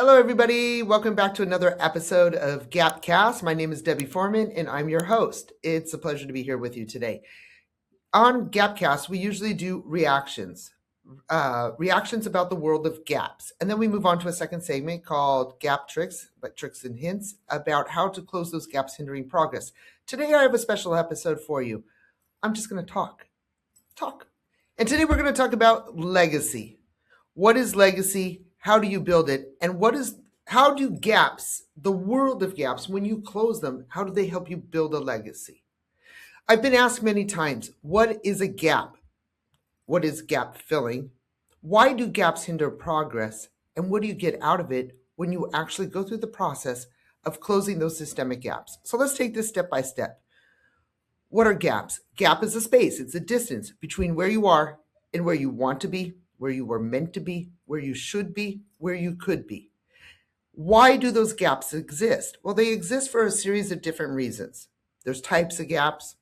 Hello, everybody. Welcome back to another episode of GAPCAST. My name is Debbie Foreman, and I'm your host. It's a pleasure to be here with you today. On GAPCAST, we usually do reactions about the world of gaps. And then we move on to a second segment called GAPTrax, but tricks and hints, about how to close those gaps hindering progress. Today, I have a special episode for you. I'm just going to talk. And today, we're going to talk about legacy. What is legacy? How do you build it? And how do gaps, the world of gaps, when you close them, how do they help you build a legacy? I've been asked many times, what is a gap? What is gap filling? Why do gaps hinder progress? And what do you get out of it when you actually go through the process of closing those systemic gaps? So let's take this step by step. What are gaps? Gap is a space. It's a distance between where you are and where you want to be, where you were meant to be, where you should be, where you could be. Why do those gaps exist? Well, they exist for a series of different reasons. There's types of gaps,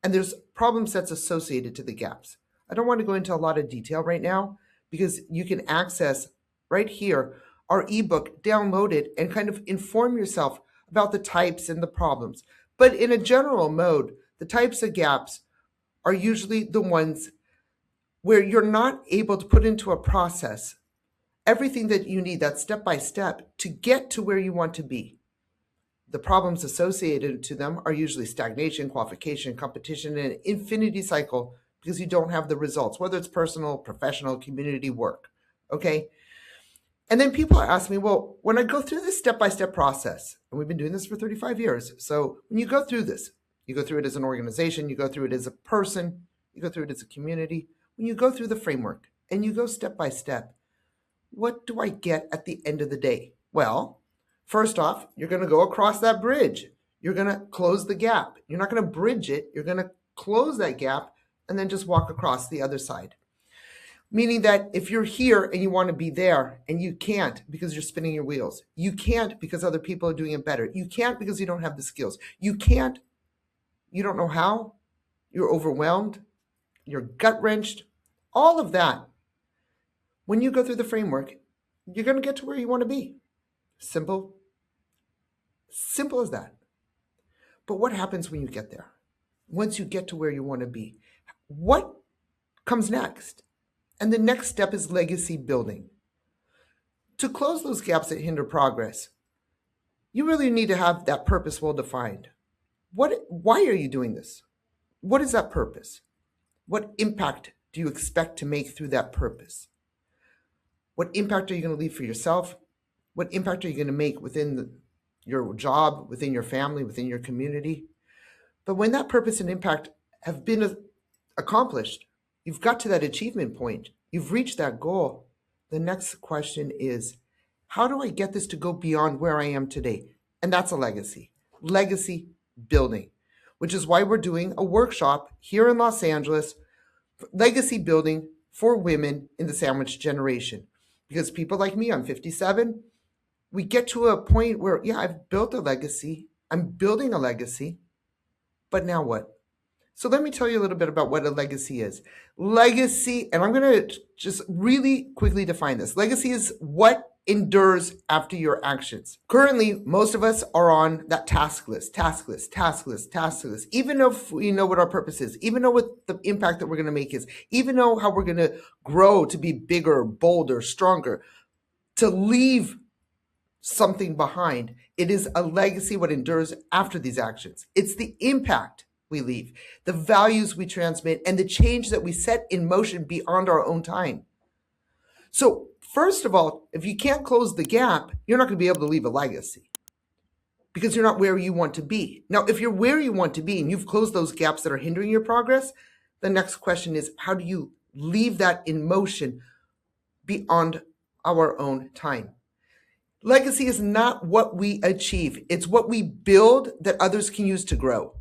and there's problem sets associated to the gaps. I don't want to go into a lot of detail right now because you can access right here our ebook, download it, and kind of inform yourself about the types and the problems. But in a general mode, the types of gaps are usually the ones where you're not able to put into a process everything that you need, that step by step, to get to where you want to be. The problems associated to them are usually stagnation, qualification, competition, and an infinity cycle because you don't have the results, whether it's personal, professional, community work, okay? And then people ask me, well, when I go through this step-by-step process, and we've been doing this for 35 years, so when you go through this, you go through it as an organization, you go through it as a person, you go through it as a community, when you go through the framework and you go step by step, what do I get at the end of the day? Well, first off, you're going to go across that bridge. You're going to close the gap. You're not going to bridge it. You're going to close that gap and then just walk across the other side. Meaning that if you're here and you want to be there and you can't because you're spinning your wheels, you can't because other people are doing it better, you can't because you don't have the skills, you don't know how, you're overwhelmed, you're gut-wrenched, all of that. When you go through the framework, you're going to get to where you want to be. Simple as that. But what happens when you get there? Once you get to where you want to be, what comes next? And the next step is legacy building. To close those gaps that hinder progress, you really need to have that purpose well defined. Why are you doing this? What is that purpose? What impact do you expect to make through that purpose? What impact are you going to leave for yourself? What impact are you going to make within your job, within your family, within your community? But when that purpose and impact have been accomplished, you've got to that achievement point, you've reached that goal. The next question is, how do I get this to go beyond where I am today? And that's a legacy building, which is why we're doing a workshop here in Los Angeles, legacy building for women in the sandwich generation. Because people like me, I'm 57, we get to a point where, yeah, I've built a legacy, I'm building a legacy, but now what? So let me tell you a little bit about what a legacy is. Legacy, and I'm going to just really quickly define this. Legacy is what endures after your actions. Currently, most of us are on that task list, even if we know what our purpose is, even know what the impact that we're going to make is, even know how we're going to grow to be bigger, bolder, stronger, to leave something behind. It is a legacy what endures after these actions. It's the impact we leave, the values we transmit, and the change that we set in motion beyond our own time. So first of all, if you can't close the gap, you're not going to be able to leave a legacy because you're not where you want to be. Now, if you're where you want to be and you've closed those gaps that are hindering your progress, the next question is, how do you leave that in motion beyond our own time? Legacy is not what we achieve. It's what we build that others can use to grow.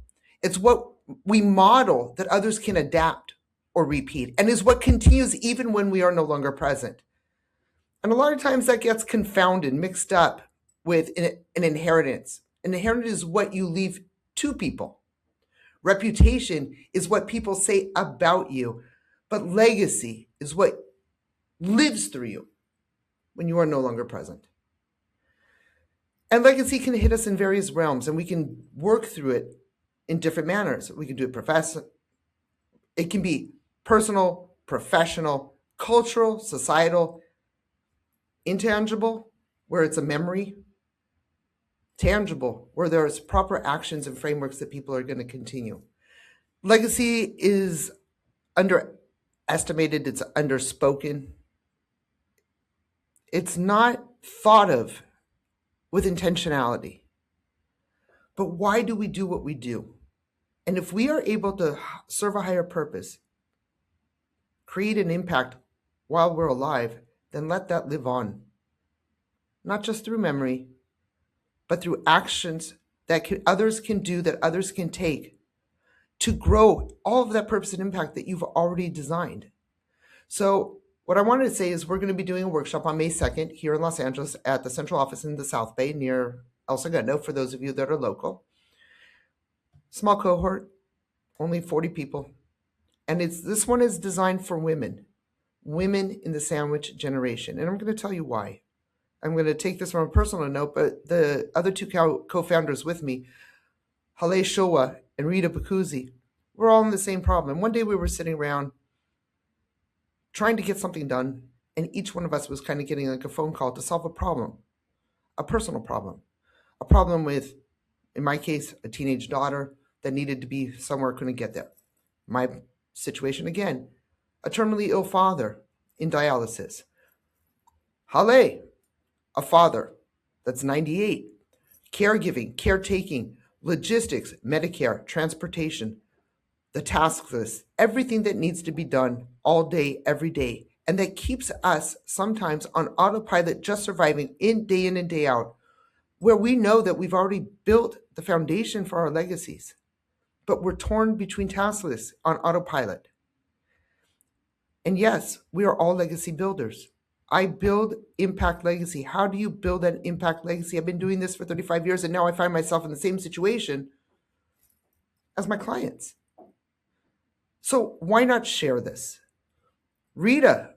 It's what we model that others can adapt or repeat, and is what continues even when we are no longer present. And a lot of times that gets confounded, mixed up with an inheritance. An inheritance is what you leave to people. Reputation is what people say about you, but legacy is what lives through you when you are no longer present. And legacy can hit us in various realms, and we can work through it in different manners. We can do it it can be personal, professional, cultural, societal, intangible, where it's a memory, tangible, where there's proper actions and frameworks that people are going to continue. Legacy is underestimated, it's underspoken. It's not thought of with intentionality. But why do we do what we do? And if we are able to serve a higher purpose, create an impact while we're alive, then let that live on. Not just through memory, but through actions that others can do, that others can take to grow all of that purpose and impact that you've already designed. So what I wanted to say is we're going to be doing a workshop on May 2nd here in Los Angeles at the central office in the South Bay near El Segundo, for those of you that are local. Small cohort, only 40 people. And this one is designed for women in the sandwich generation. And I'm going to tell you why. I'm going to take this from a personal note, but the other two co-founders with me, Hale Showa and Rita Bakuzzi, we're all in the same problem. And one day we were sitting around trying to get something done, and each one of us was kind of getting like a phone call to solve a problem, a personal problem, a problem with, in my case, a teenage daughter that needed to be somewhere, couldn't get there. My situation again, a terminally ill father in dialysis. Hale, a father that's 98, caregiving, caretaking, logistics, Medicare, transportation, the task list, everything that needs to be done all day, every day, and that keeps us sometimes on autopilot, just surviving in and day out, where we know that we've already built the foundation for our legacies, but we're torn between task lists on autopilot. And yes, we are all legacy builders. I build impact legacy. How do you build an impact legacy? I've been doing this for 35 years, and now I find myself in the same situation as my clients. So why not share this? Rita,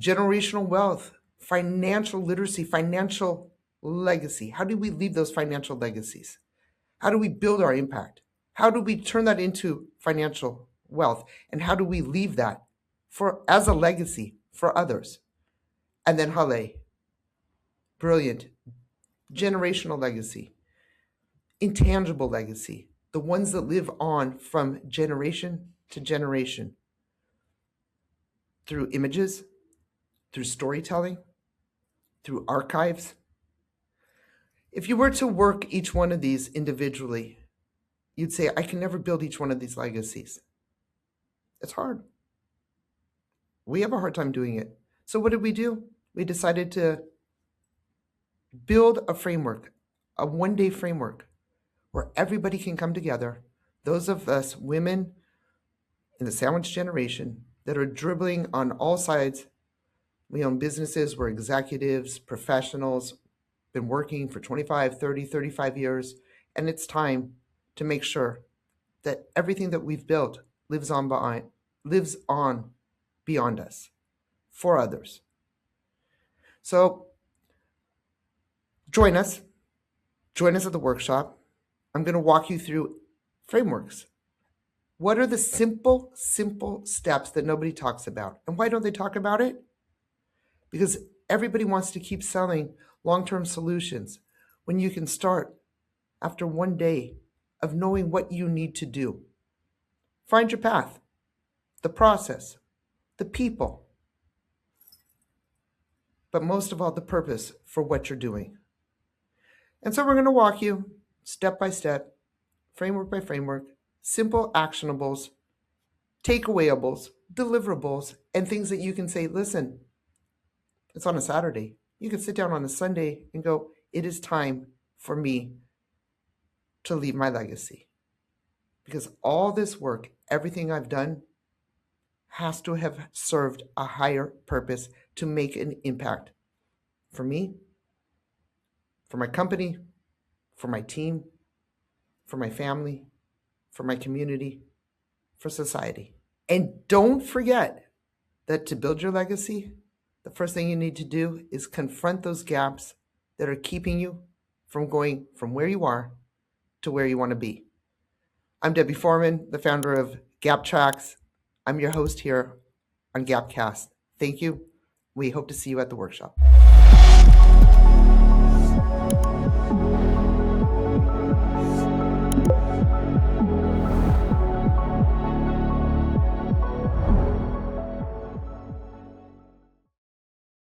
generational wealth, financial literacy, financial legacy. How do we leave those financial legacies? How do we build our impact? How do we turn that into financial wealth? And how do we leave that as a legacy for others? And then Hale, brilliant, generational legacy, intangible legacy, the ones that live on from generation to generation through images, through storytelling, through archives. If you were to work each one of these individually, you'd say, I can never build each one of these legacies. It's hard. We have a hard time doing it. So what did we do? We decided to build a framework, a one-day framework, where everybody can come together. Those of us women in the sandwich generation that are dribbling on all sides. We own businesses, we're executives, professionals, been working for 25, 30, 35 years, and it's time to make sure that everything that we've built lives on beyond us for others. So join us at the workshop. I'm going to walk you through frameworks. What are the simple steps that nobody talks about? And why don't they talk about it? Because everybody wants to keep selling long-term solutions when you can start after one day of knowing what you need to do. Find your path, the process, the people, but most of all, the purpose for what you're doing. And so we're going to walk you step by step, framework by framework, simple actionables, takeawayables, deliverables, and things that you can say, listen, it's on a Saturday. You can sit down on a Sunday and go, it is time for me to leave my legacy. Because all this work, everything I've done, has to have served a higher purpose to make an impact for me, for my company, for my team, for my family, for my community, for society. And don't forget that to build your legacy, the first thing you need to do is confront those gaps that are keeping you from going from where you are to where you want to be. I'm Debbie Foreman, the founder of GAPTrax. I'm your host here on GAPCAST. Thank you. We hope to see you at the workshop.